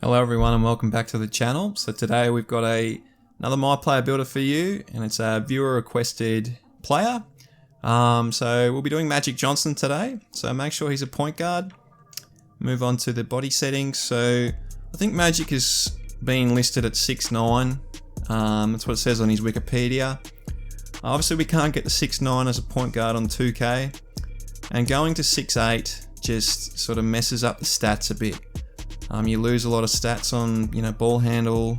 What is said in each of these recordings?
Hello everyone and welcome back to the channel. So today we've got another My Player builder for you, and it's a viewer requested player. So we'll be doing Magic Johnson today. So make sure he's a point guard. Move on to the body settings. So I think Magic is being listed at 6'9". That's what it says on his Wikipedia. Obviously we can't get the 6'9" as a point guard on 2K. And going to 6'8" just sort of messes up the stats a bit. You lose a lot of stats on, ball handle.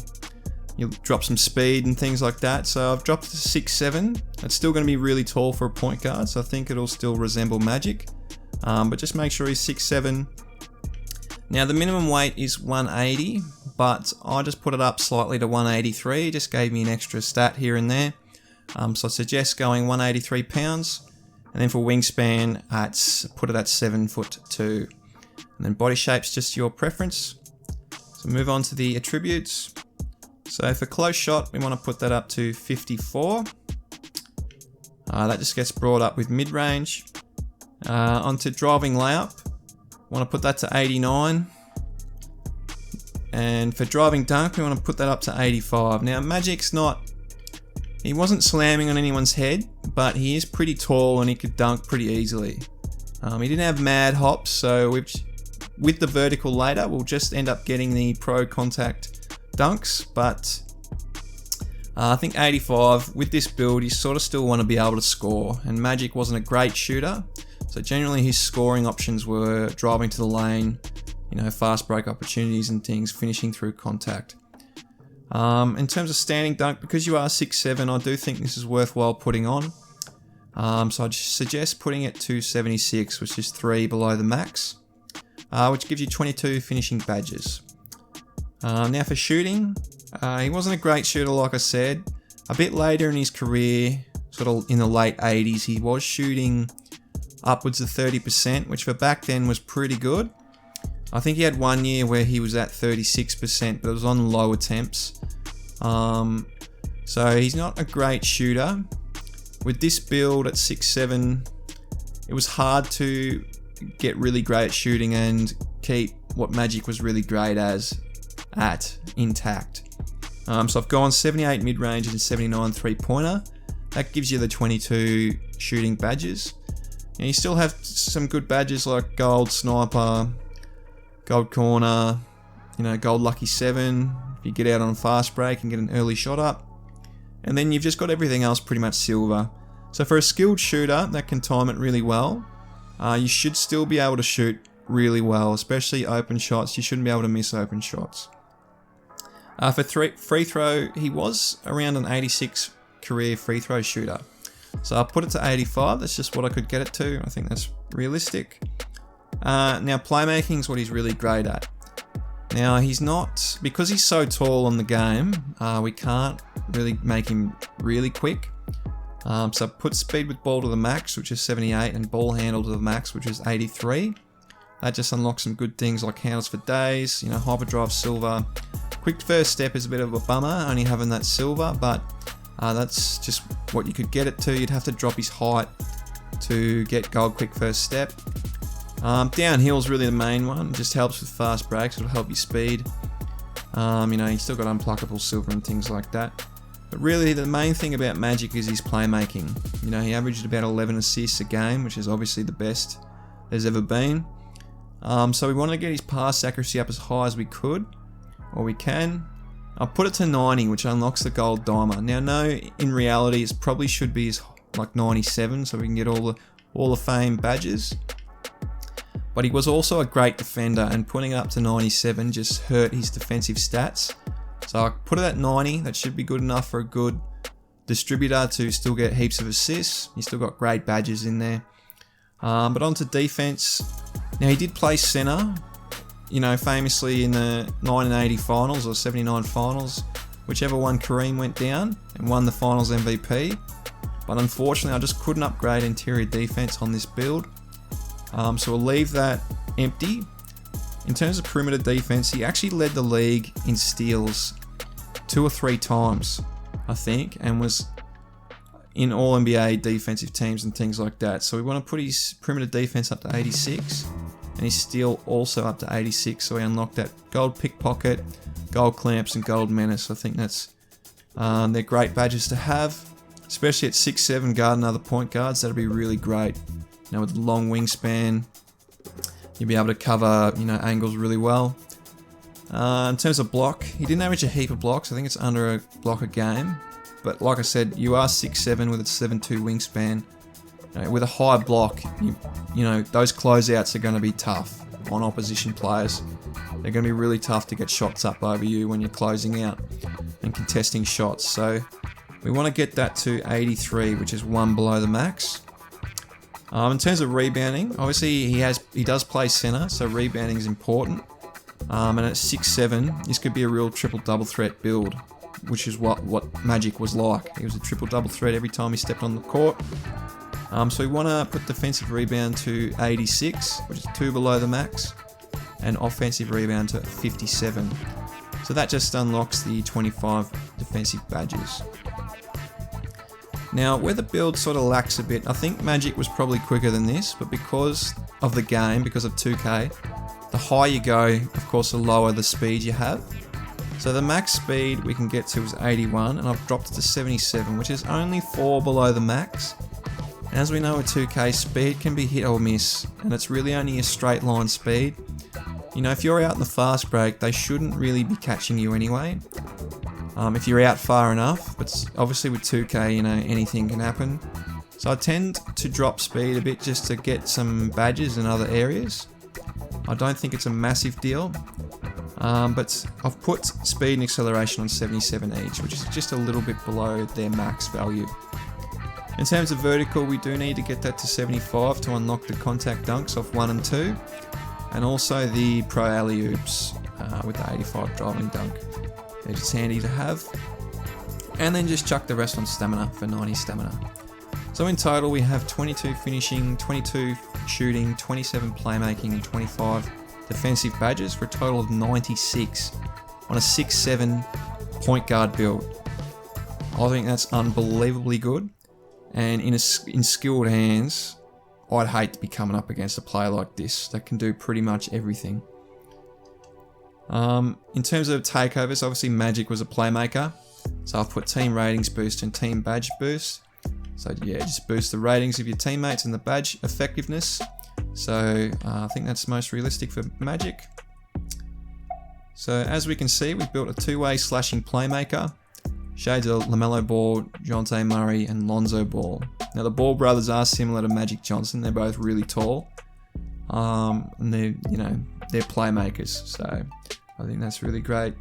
You drop some speed and things like that. So I've dropped it to 6'7". It's still going to be really tall for a point guard, so I think it'll still resemble Magic. But just make sure he's 6'7". Now the minimum weight is 180, but I just put it up slightly to 183. It just gave me an extra stat here and there. So I suggest going 183 pounds. And then for wingspan, put it at 7'2". And then body shape's just your preference. So move on to the attributes. So for close shot, we want to put that up to 54. That just gets brought up with mid-range. Onto driving layup, want to put that to 89. And for driving dunk, we want to put that up to 85. Now Magic's he wasn't slamming on anyone's head, but he is pretty tall and he could dunk pretty easily. He didn't have mad hops, so with the vertical later, we'll just end up getting the pro contact dunks, but I think 85, with this build, you sort of still want to be able to score, and Magic wasn't a great shooter, so generally his scoring options were driving to the lane, fast break opportunities and things, finishing through contact. In terms of standing dunk, because you are 6'7", I do think this is worthwhile putting on. So I'd suggest putting it to 76, which is 3 below the max. Which gives you 22 finishing badges. Now for shooting, he wasn't a great shooter like I said. A bit later in his career, sort of in the late 80s, he was shooting upwards of 30%, which for back then was pretty good. I think he had one year where he was at 36%, but it was on low attempts. So he's not a great shooter. With this build at 6'7", it was hard to get really great at shooting and keep what Magic was really great at intact. So I've gone 78 mid-range and 79 three-pointer. That gives you the 22 shooting badges. Now you still have some good badges like gold sniper, gold corner, gold lucky 7 if you get out on a fast break and get an early shot up. And then you've just got everything else pretty much silver. So for a skilled shooter that can time it really well, you should still be able to shoot really well, especially open shots. You shouldn't be able to miss open shots. For free throw, he was around an 86 career free throw shooter. So I'll put it to 85. That's just what I could get it to. I think that's realistic. Now playmaking is what he's really great at. Now because he's so tall on the game, we can't really make him really quick. So put speed with ball to the max, which is 78, and ball handle to the max, which is 83. That just unlocks some good things like handles for days, hyperdrive silver. Quick first step is a bit of a bummer, only having that silver, but that's just what you could get it to. You'd have to drop his height to get gold quick first step. Downhill is really the main one. It just helps with fast breaks. It'll help your speed. You still got unpluckable silver and things like that. But really, the main thing about Magic is his playmaking. He averaged about 11 assists a game, which is obviously the best there's ever been. So we want to get his pass accuracy up as high as we could, or we can. I'll put it to 90, which unlocks the gold dimer. Now, no, in reality, it probably should be like 97, so we can get all the fame badges. But he was also a great defender, and putting it up to 97 just hurt his defensive stats. So I put it at 90, that should be good enough for a good distributor to still get heaps of assists. He's still got great badges in there. But on to defense. Now he did play center, famously in the 1980 finals or 79 finals, whichever one Kareem went down and won the finals MVP. But unfortunately I just couldn't upgrade interior defense on this build. So we'll leave that empty. In terms of perimeter defense, he actually led the league in steals 2 or 3 times, I think, and was in all NBA defensive teams and things like that. So we want to put his perimeter defense up to 86. and his steel also up to 86, so we unlocked that gold pickpocket, gold clamps, and gold menace. I think that's they're great badges to have, especially at 6'7", guarding other point guards. That'd be really great. You know, with long wingspan, you'll be able to cover, you know, angles really well. In terms of block, he didn't average a heap of blocks. I think it's under a block a game. But like I said, you are 6'7" with a 7'2" wingspan. You know, with a high block, you know, those closeouts are going to be tough on opposition players. They're going to be really tough to get shots up over you when you're closing out and contesting shots. So we want to get that to 83, which is one below the max. In terms of rebounding, obviously he does play center, so rebounding is important. And at 6'7", this could be a real triple-double threat build, which is what Magic was like. He was a triple-double threat every time he stepped on the court. So we want to put defensive rebound to 86, which is 2 below the max, and offensive rebound to 57. So that just unlocks the 25 defensive badges. Now, where the build sort of lacks a bit, I think Magic was probably quicker than this, but because of the game, because of 2K, the higher you go, of course, the lower the speed you have. So the max speed we can get to is 81, and I've dropped it to 77, which is only 4 below the max. And as we know with 2K, speed can be hit or miss, and it's really only a straight line speed. You know, if you're out in the fast break, they shouldn't really be catching you anyway. If you're out far enough, but obviously with 2K, you know, anything can happen. So I tend to drop speed a bit just to get some badges in other areas. I don't think it's a massive deal, but I've put speed and acceleration on 77 each, which is just a little bit below their max value. In terms of vertical, we do need to get that to 75 to unlock the contact dunks off 1 and 2, and also the pro alley-oops with the 85 driving dunk. They're just handy to have. And then just chuck the rest on stamina for 90 stamina. So in total we have 22 finishing, 22 shooting, 27 playmaking, and 25 defensive badges for a total of 96 on a 6'7" point guard build. I think that's unbelievably good, and in skilled hands, I'd hate to be coming up against a player like this that can do pretty much everything. In terms of takeovers, obviously Magic was a playmaker, so I've put team ratings boost and team badge boost. So yeah, just boost the ratings of your teammates and the badge effectiveness. So I think that's most realistic for Magic. So as we can see, we've built a two-way slashing playmaker. Shades of LaMelo Ball, Jonte Murray, and Lonzo Ball. Now the Ball brothers are similar to Magic Johnson. They're both really tall, and they're playmakers. So I think that's really great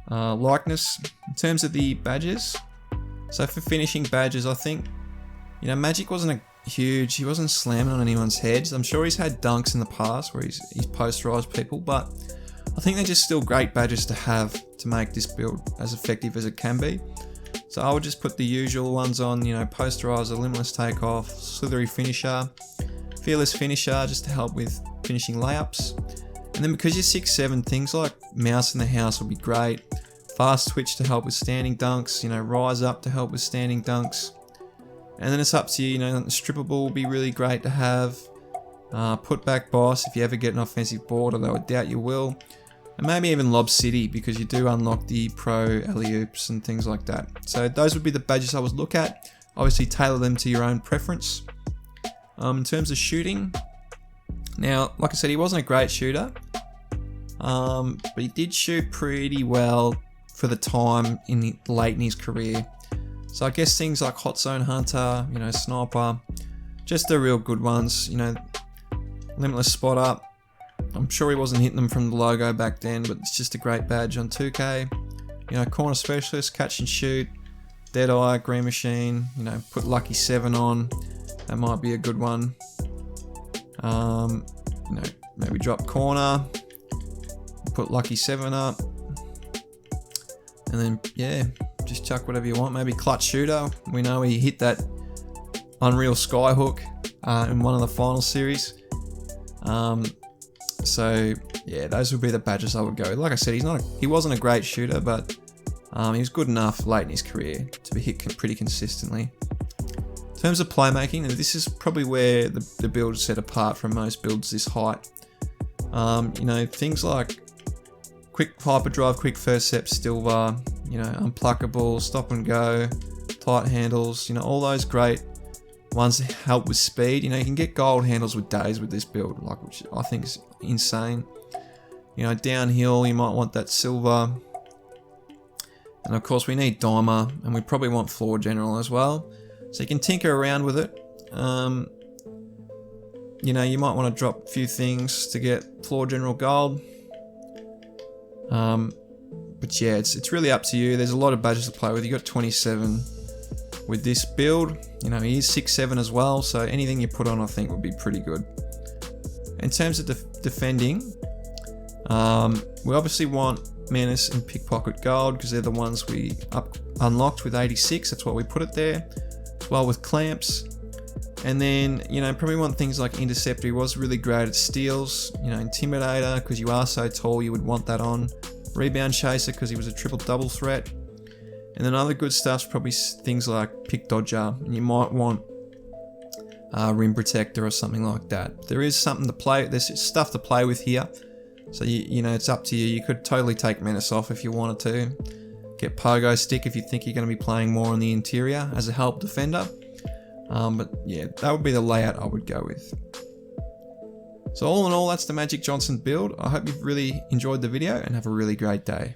likeness. In terms of the badges, so for finishing badges, I think Magic wasn't he wasn't slamming on anyone's heads. I'm sure he's had dunks in the past where he's posterized people, but I think they're just still great badges to have to make this build as effective as it can be. So I would just put the usual ones on, posterizer, limitless takeoff, slithery finisher, fearless finisher just to help with finishing layups. And then because you're 6'7", things like mouse in the house will be great. Fast twitch to help with standing dunks, rise up to help with standing dunks. And then it's up to you, strippable will be really great to have. Put back boss if you ever get an offensive board, although I doubt you will. And maybe even Lob City because you do unlock the pro alley-oops and things like that. So those would be the badges I would look at. Obviously tailor them to your own preference. In terms of shooting, now like I said, he wasn't a great shooter, but he did shoot pretty well for the time late in his career. So I guess things like Hot Zone Hunter, Sniper, just the real good ones. Limitless Spot Up. I'm sure he wasn't hitting them from the logo back then, but it's just a great badge on 2K. Corner Specialist, Catch and Shoot, Deadeye, Green Machine, put Lucky 7 on. That might be a good one. Maybe drop Corner, put Lucky 7 up. And then, yeah, just chuck whatever you want. Maybe Clutch Shooter. We know he hit that Unreal Skyhook in one of the final series. So yeah, those would be the badges I would go. Like I said, he wasn't a great shooter, but he was good enough late in his career to be hit pretty consistently. In terms of playmaking, this is probably where the build is set apart from most builds this height. You know, things like quick hyperdrive, quick first step silver, you know, unpluckable, stop and go, tight handles, you know, all those great ones that help with speed. You know, you can get gold handles with days with this build, like, which I think is insane. You know, downhill, you might want that silver. And of course we need dimer, and we probably want floor general as well. So you can tinker around with it. You know, you might want to drop a few things to get floor general gold. But yeah, it's really up to you. There's a lot of badges to play with. You got 27 with this build. You know, he is 6'7" as well, so anything you put on I think would be pretty good. In terms of defending, we obviously want menace and pickpocket gold because they're the ones we unlocked with 86. That's why we put it there. As well with clamps. And then, you know, probably want things like interceptor. He was really great at steals. You know, intimidator because you are so tall, you would want that on. Rebound chaser because he was a triple double threat. And then other good stuff's probably things like pick dodger. And you might want rim protector or something like that. There is something to play. There's stuff to play with here. So you know, it's up to you. You could totally take menace off if you wanted to. Get pogo stick if you think you're going to be playing more on the interior as a help defender. But yeah, that would be the layout I would go with. So all in all, that's the Magic Johnson build. I hope you've really enjoyed the video and have a really great day.